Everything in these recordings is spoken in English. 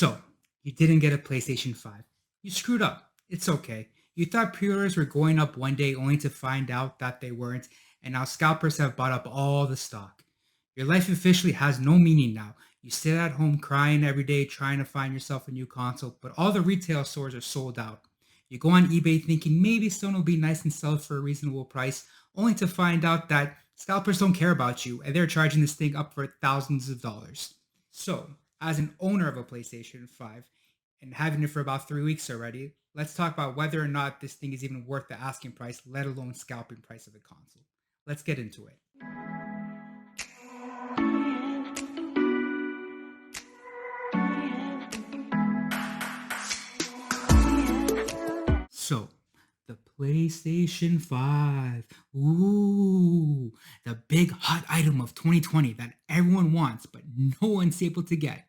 So, you didn't get a PlayStation 5. You screwed up. It's okay. You thought pre-orders were going up one day only to find out that they weren't, and now scalpers have bought up all the stock. Your life officially has no meaning now. You sit at home crying every day trying to find yourself a new console, but all the retail stores are sold out. You go on eBay thinking maybe someone will be nice and sell it for a reasonable price, only to find out that scalpers don't care about you and they're charging this thing up for thousands of dollars. So, as an owner of a PlayStation 5 and having it for about 3 weeks already, let's talk about whether or not this thing is even worth the asking price, let alone scalping price of the console. Let's get into it. So, the PlayStation 5. Ooh, the big hot item of 2020 that everyone wants, but no one's able to get.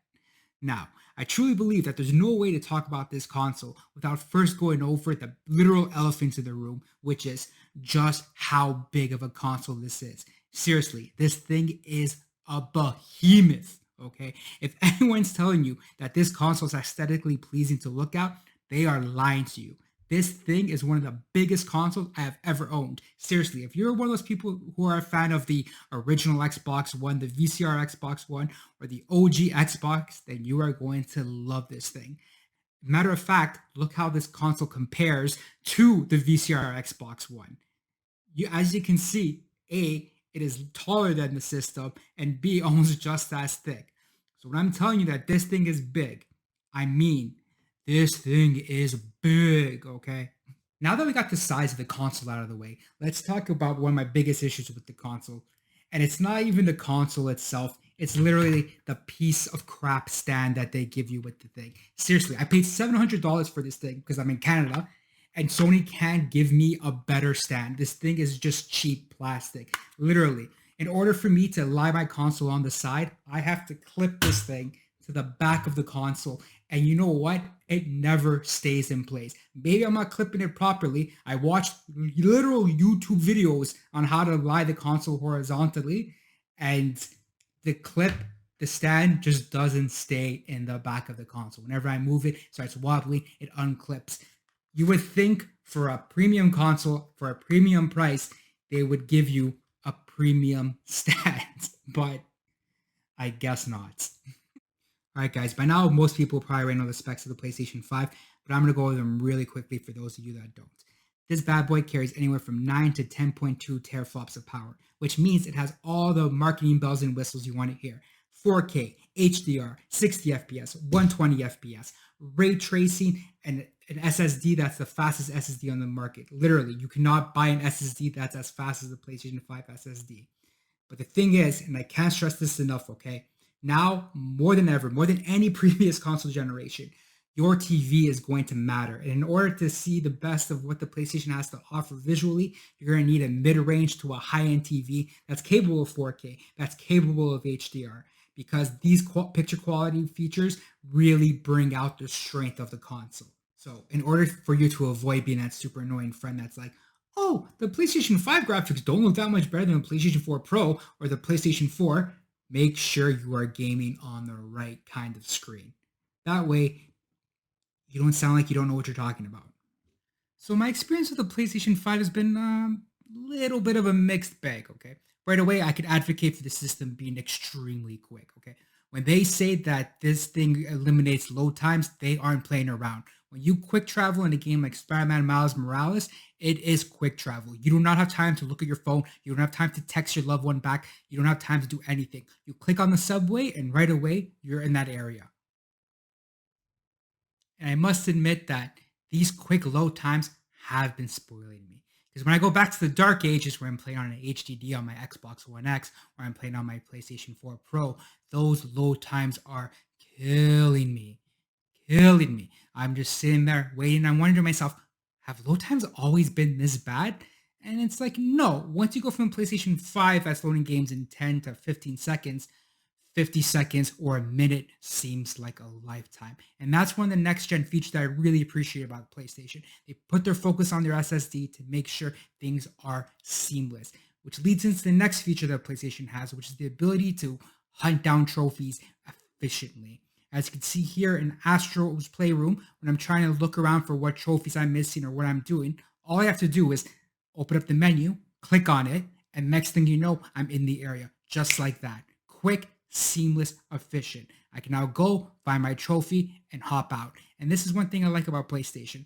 Now, I truly believe that there's no way to talk about this console without first going over the literal elephant in the room, which is just how big of a console this is. Seriously, this thing is a behemoth. Okay, if anyone's telling you that this console is aesthetically pleasing to look at, they are lying to you. This thing is one of the biggest consoles I have ever owned. Seriously, if you're one of those people who are a fan of the original Xbox One, the VCR Xbox One, or the OG Xbox, then you are going to love this thing. Matter of fact, look how this console compares to the VCR Xbox One. As you can see, A, it is taller than the system, and B, almost just as thick. So when I'm telling you that this thing is big, I mean this thing is big, okay? Now that we got the size of the console out of the way, let's talk about one of my biggest issues with the console. And it's not even the console itself, it's literally the piece of crap stand that they give you with the thing. Seriously, I paid $700 for this thing because I'm in Canada, and Sony can't give me a better stand. This thing is just cheap plastic. Literally, in order for me to lie my console on the side, I have to clip this thing to the back of the console. And you know what? It never stays in place. Maybe I'm not clipping it properly. I watched literal YouTube videos on how to lie the console horizontally, and the stand just doesn't stay in the back of the console. Whenever I move it, it starts wobbling, it unclips. You would think for a premium console, for a premium price, they would give you a premium stand, but I guess not. All right, guys, by now most people probably already know the specs of the PlayStation 5, but I'm going to go over them really quickly for those of you that don't. This bad boy carries anywhere from 9 to 10.2 teraflops of power, which means it has all the marketing bells and whistles you want to hear. 4K, HDR, 60 FPS, 120 FPS, ray tracing, and an SSD that's the fastest SSD on the market. Literally, you cannot buy an SSD that's as fast as the PlayStation 5 SSD. But the thing is, and I can't stress this enough, okay? Now, more than ever, more than any previous console generation, your TV is going to matter. And in order to see the best of what the PlayStation has to offer visually, you're going to need a mid-range to a high-end TV that's capable of 4K, that's capable of HDR, because these picture quality features really bring out the strength of the console. So in order for you to avoid being that super annoying friend that's like, oh, the PlayStation 5 graphics don't look that much better than the PlayStation 4 Pro or the PlayStation 4, make sure you are gaming on the right kind of screen. That way, you don't sound like you don't know what you're talking about. So my experience with the PlayStation 5 has been a little bit of a mixed bag, okay? Right away, I could advocate for the system being extremely quick, okay? When they say that this thing eliminates load times, they aren't playing around. When you quick travel in a game like Spider-Man Miles Morales, it is quick travel. You do not have time to look at your phone. You don't have time to text your loved one back. You don't have time to do anything. You click on the subway and right away, you're in that area. And I must admit that these quick load times have been spoiling me. Because when I go back to the dark ages where I'm playing on an HDD on my Xbox One X, or I'm playing on my PlayStation 4 Pro, those load times are killing me. Killing me. I'm just sitting there waiting. I'm wondering to myself, have load times always been this bad? And it's like, no. Once you go from PlayStation 5 that's loading games in 10 to 15 seconds, 50 seconds or a minute seems like a lifetime. And that's one of the next gen features that I really appreciate about PlayStation. They put their focus on their SSD to make sure things are seamless, which leads into the next feature that PlayStation has, which is the ability to hunt down trophies efficiently. As you can see here in Astro's Playroom, when I'm trying to look around for what trophies I'm missing or what I'm doing, all I have to do is open up the menu, click on it, and next thing you know, I'm in the area, just like that. Quick, seamless, efficient. I can now go find my trophy and hop out. And this is one thing I like about PlayStation.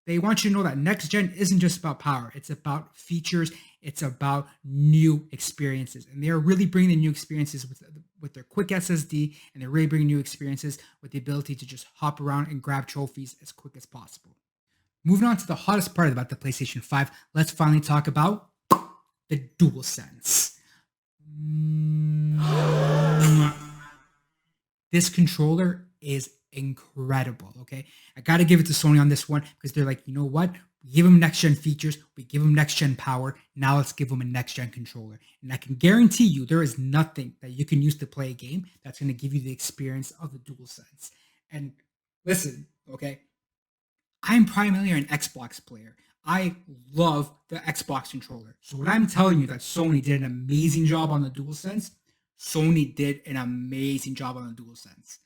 They want you to know that next gen isn't just about power, it's about features, it's about new experiences. And they're really bringing the new experiences with their quick SSD, and they're really bringing new experiences with the ability to just hop around and grab trophies as quick as possible. Moving on to the hottest part about the PlayStation 5, let's finally talk about the DualSense. This controller is incredible. Okay, I got to give it to Sony on this one because they're like, you know what? We give them next gen features, we give them next gen power. Now let's give them a next gen controller. And I can guarantee you there is nothing that you can use to play a game that's going to give you the experience of the DualSense. And listen, okay, I'm primarily an Xbox player. I love the Xbox controller. So when I'm telling you that Sony did an amazing job on the DualSense, Sony did an amazing job on the DualSense.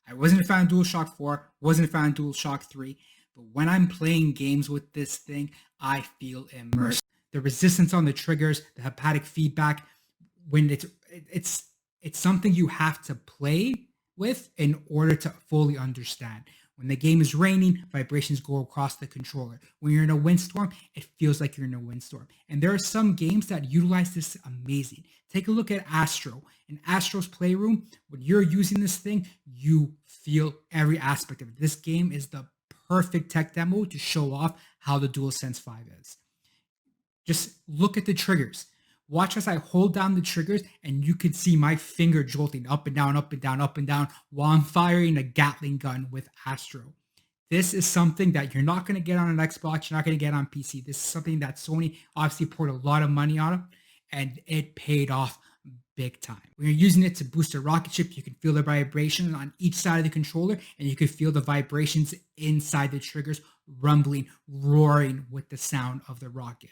I wasn't a fan of DualShock 4, wasn't a fan of DualShock 3, but when I'm playing games with this thing, I feel immersed. The resistance on the triggers, the haptic feedback, when it's something you have to play with in order to fully understand. When the game is raining, vibrations go across the controller. When you're in a windstorm, it feels like you're in a windstorm. And there are some games that utilize this amazing. Take a look at Astro. In Astro's Playroom, when you're using this thing, you feel every aspect of it. This game is the perfect tech demo to show off how the DualSense 5 is. Just look at the triggers. Watch as I hold down the triggers and you can see my finger jolting up and down, up and down, up and down while I'm firing a Gatling gun with Astro. This is something that you're not going to get on an Xbox. You're not going to get on PC. This is something that Sony obviously poured a lot of money on and it paid off big time. When you're using it to boost a rocket ship, you can feel the vibration on each side of the controller and you can feel the vibrations inside the triggers rumbling, roaring with the sound of the rocket.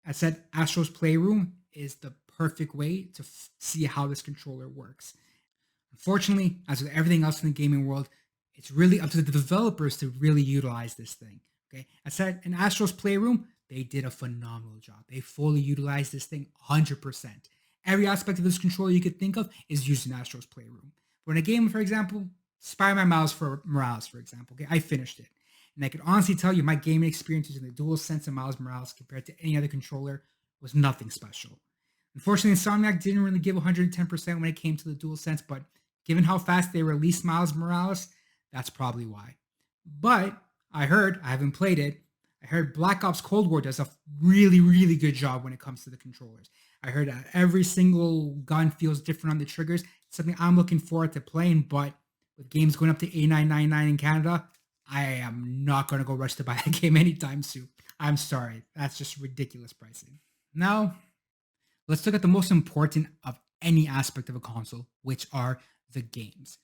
I said Astro's Playroom is the perfect way to see how this controller works. Unfortunately, as with everything else in the gaming world, it's really up to the developers to really utilize this thing. Okay, I said in Astro's Playroom, they did a phenomenal job. They fully utilized this thing 100%. Every aspect of this controller you could think of is used in Astro's Playroom. But in a game, for example, Spider-Man Miles Morales, for example, okay, I finished it. And I can honestly tell you my gaming experience using the DualSense and Miles Morales compared to any other controller was nothing special. Unfortunately, Insomniac didn't really give 110% when it came to the DualSense, but given how fast they released Miles Morales, that's probably why. But I haven't played it, I heard Black Ops Cold War does a really, really good job when it comes to the controllers. I heard that every single gun feels different on the triggers. It's something I'm looking forward to playing, but with games going up to $89.99 in Canada, I am not going to go rush to buy that game anytime soon. I'm sorry. That's just ridiculous pricing. Now, let's look at the most important of any aspect of a console, which are the games.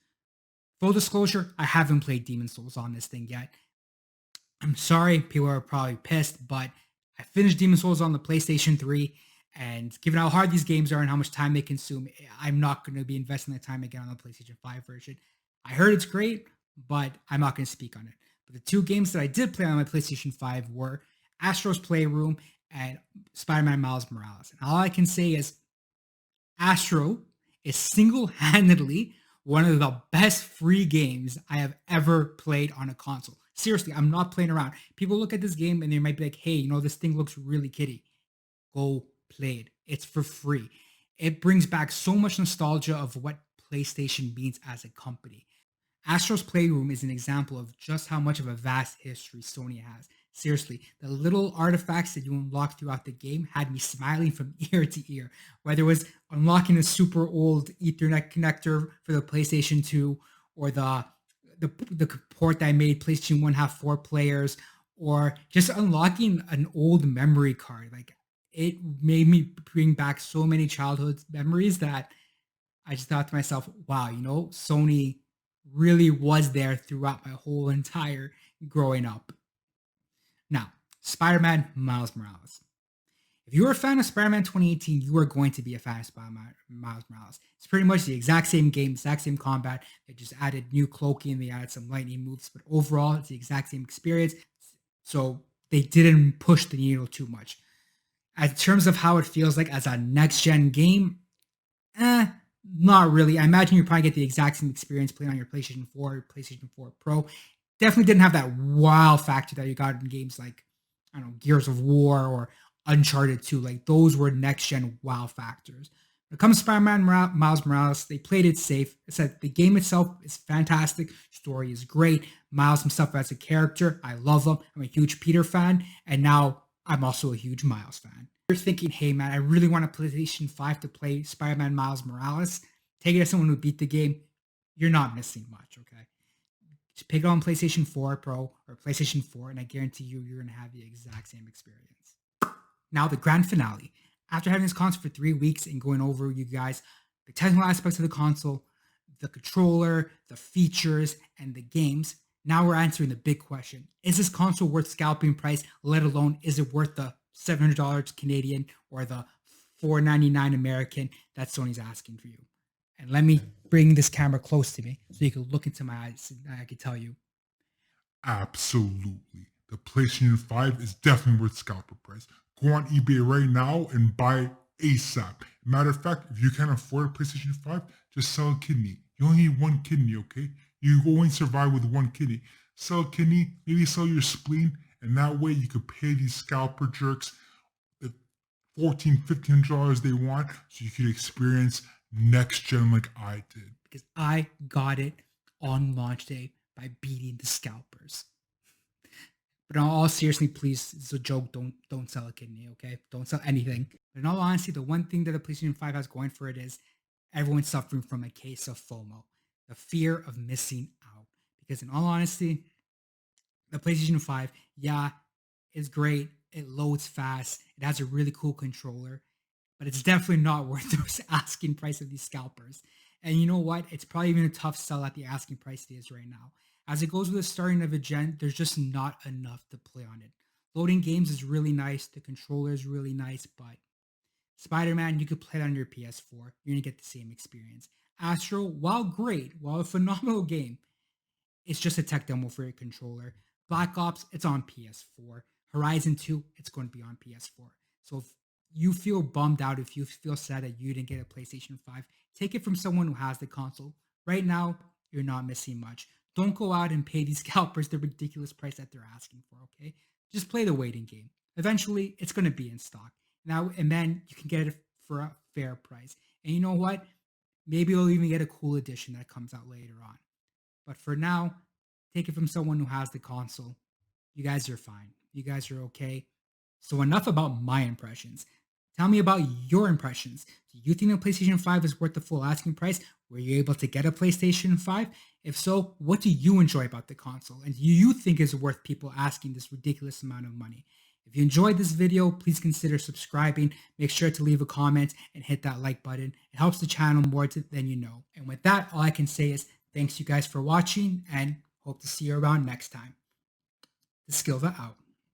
Full disclosure, I haven't played Demon's Souls on this thing yet. I'm sorry, people are probably pissed, but I finished Demon's Souls on the PlayStation 3, and given how hard these games are and how much time they consume, I'm not going to be investing the time again on the PlayStation 5 version. I heard it's great, but I'm not going to speak on it. But the two games that I did play on my PlayStation 5 were Astro's Playroom and Spider-Man Miles Morales. And all I can say is Astro is single-handedly one of the best free games I have ever played on a console. Seriously, I'm not playing around. People look at this game and they might be like, hey, this thing looks really kiddie. Go play it. It's for free. It brings back so much nostalgia of what PlayStation means as a company. Astro's Playroom is an example of just how much of a vast history Sony has. Seriously, the little artifacts that you unlock throughout the game had me smiling from ear to ear. Whether it was unlocking a super old Ethernet connector for the PlayStation 2, or the port that I made PlayStation 1 have 4 players, or just unlocking an old memory card. Like, it made me bring back so many childhood memories that I just thought to myself, wow, Sony really was there throughout my whole entire growing up. Now, Spider-Man Miles Morales. If you were a fan of Spider-Man 2018, you are going to be a fan of Miles Morales. It's pretty much the exact same game, exact same combat. They just added new cloaking, they added some lightning moves, but overall, it's the exact same experience. So they didn't push the needle too much. In terms of how it feels like as a next-gen game, not really. I imagine you probably get the exact same experience playing on your PlayStation 4, PlayStation 4 Pro. Definitely didn't have that wow factor that you got in games like, I don't know, Gears of War or Uncharted 2. Like those were next gen wow factors. When it comes to Spider-Man Miles Morales, they played it safe. I said the game itself is fantastic. Story is great. Miles himself as a character, I love him. I'm a huge Peter fan, and now I'm also a huge Miles fan. You're thinking, hey man, I really want a PlayStation 5 to play Spider-Man Miles Morales. Take it as someone who beat the game. You're not missing much, okay? Just pick it on PlayStation 4 Pro or PlayStation 4, and I guarantee you're going to have the exact same experience. Now, the grand finale. After having this console for 3 weeks and going over you guys the technical aspects of the console, the controller, the features, and the games, now we're answering the big question. Is this console worth scalping price, let alone is it worth the $700 Canadian or the $499 American that Sony's asking for you? And let me bring this camera close to me so you can look into my eyes and I can tell you. Absolutely. The PlayStation 5 is definitely worth scalper price. Go on eBay right now and buy ASAP. Matter of fact, if you can't afford a PlayStation 5, just sell a kidney. You only need one kidney, okay? You only survive with one kidney. Sell a kidney, maybe sell your spleen, and that way you could pay these scalper jerks the $14, $15 they want so you could experience next gen like I did. Because I got it on launch day by beating the scalpers. But in all seriously, please, it's a joke. Don't sell a kidney, okay? Don't sell anything. But in all honesty, the one thing that the PlayStation 5 has going for it is everyone's suffering from a case of FOMO, the fear of missing out. Because in all honesty, the PlayStation 5, yeah, is great. It loads fast. It has a really cool controller, but it's definitely not worth the asking price of these scalpers. And you know what? It's probably even a tough sell at the asking price it is right now. As it goes with the starting of a gen, there's just not enough to play on it. Loading games is really nice. The controller is really nice, but Spider-Man, you could play it on your PS4. You're gonna get the same experience. Astro, while great, while a phenomenal game, it's just a tech demo for your controller. Black Ops, it's on PS4. Horizon 2, it's going to be on PS4. So if you feel bummed out, if you feel sad that you didn't get a PlayStation 5, take it from someone who has the console. Right now, you're not missing much. Don't go out and pay these scalpers the ridiculous price that they're asking for, okay? Just play the waiting game. Eventually, it's going to be in stock. Now, and then you can get it for a fair price. And you know what? Maybe you'll even get a cool edition that comes out later on. But for now, take it from someone who has the console. You guys are fine. You guys are okay. So enough about my impressions. Tell me about your impressions. Do you think the PlayStation 5 is worth the full asking price? Were you able to get a PlayStation 5? If so, what do you enjoy about the console? And do you think it's worth people asking this ridiculous amount of money? If you enjoyed this video, please consider subscribing. Make sure to leave a comment and hit that like button. It helps the channel more than you know. And with that, all I can say is thanks you guys for watching and hope to see you around next time. Daskillva out.